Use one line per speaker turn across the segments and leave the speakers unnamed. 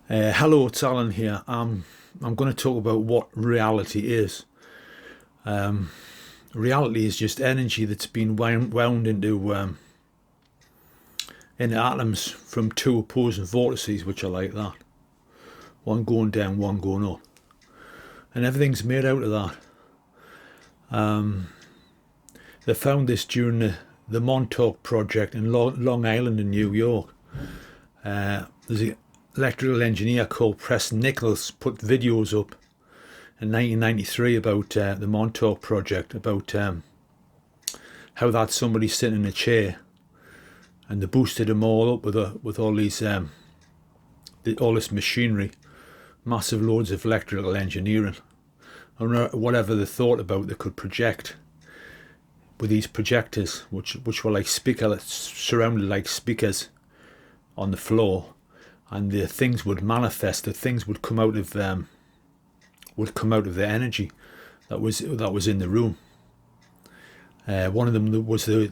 Hello, it's Alan here. I'm going to talk about what reality is. Reality is just energy that's been wound into atoms from two opposing vortices, which are like that. One going down, one going up. And everything's made out of that. They found this during the Montauk project in Long Island in New York. There's an electrical engineer called Preston Nichols put videos up in 1993 about the Montauk project, about how that somebody sitting in a chair, and they boosted them all up with all these all this machinery, massive loads of electrical engineering, and whatever they thought about they could project with these projectors, which were like surrounded like speakers on the floor, and the things would manifest. The things would come out of the energy that was in the room. One of them was they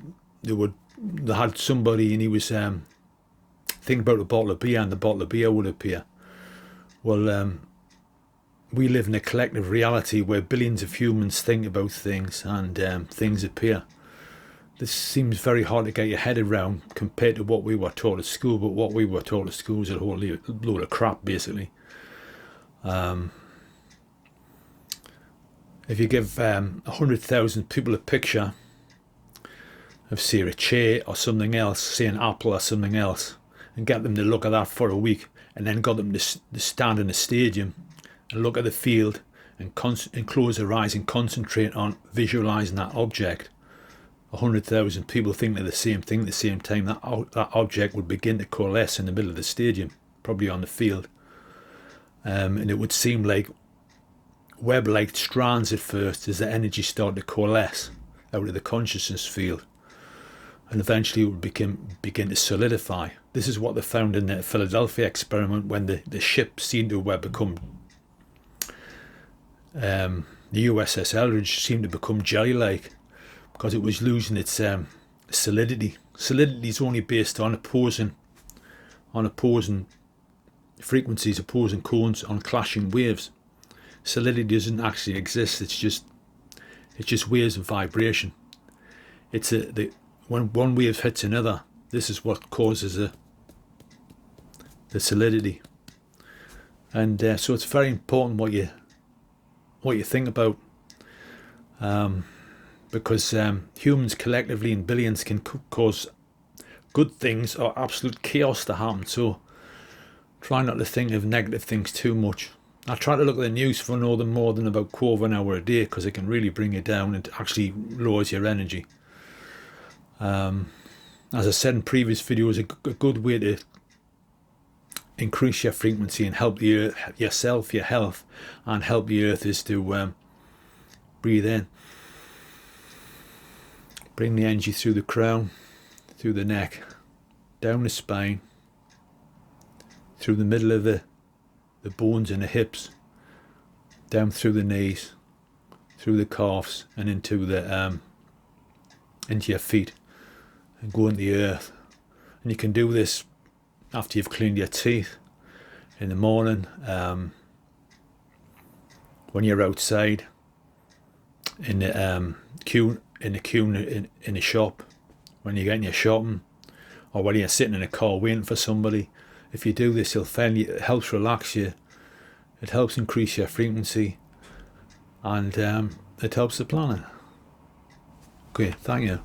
had somebody, and he was thinking about a bottle of beer, and the bottle of beer would appear. Well, we live in a collective reality where billions of humans think about things, and things appear. This seems very hard to get your head around compared to what we were taught at school, but what we were taught at school is a whole load of crap, basically. If you give 100,000 people a picture of, say, a chair or something else, say an apple or something else, and get them to look at that for a week, and then got them to stand in a stadium and look at the field and close their eyes and concentrate on visualising that object, 100,000 people thinking of the same thing at the same time, that object would begin to coalesce in the middle of the stadium, probably on the field. And it would seem like web-like strands at first as the energy started to coalesce out of the consciousness field. And eventually it would begin to solidify. This is what they found in the Philadelphia experiment, when the ship seemed to become... the USS Eldridge seemed to become jelly-like, because it was losing its solidity. Solidity is only based on opposing frequencies, opposing cones on clashing waves. Solidity doesn't actually exist. It's just waves of vibration. When one wave hits another, this is what causes the solidity. And so it's very important what you think about. Because humans collectively in billions can cause good things or absolute chaos to happen. So try not to think of negative things too much. I try to look at the news for no more than about quarter of an hour a day, because it can really bring you down and actually lowers your energy. As I said in previous videos, a good way to increase your frequency and help the earth, yourself, your health, and help the earth is to breathe in. Bring the energy through the crown, through the neck, down the spine, through the middle of the bones in the hips, down through the knees, through the calves, and into your feet, and go into the earth. And you can do this after you've cleaned your teeth, in the morning, when you're outside, in the queue in the shop, when you're getting your shopping, or when you're sitting in a car waiting for somebody. If you do this, you'll find it helps relax you, it helps increase your frequency, and it helps the planet. Okay, thank you.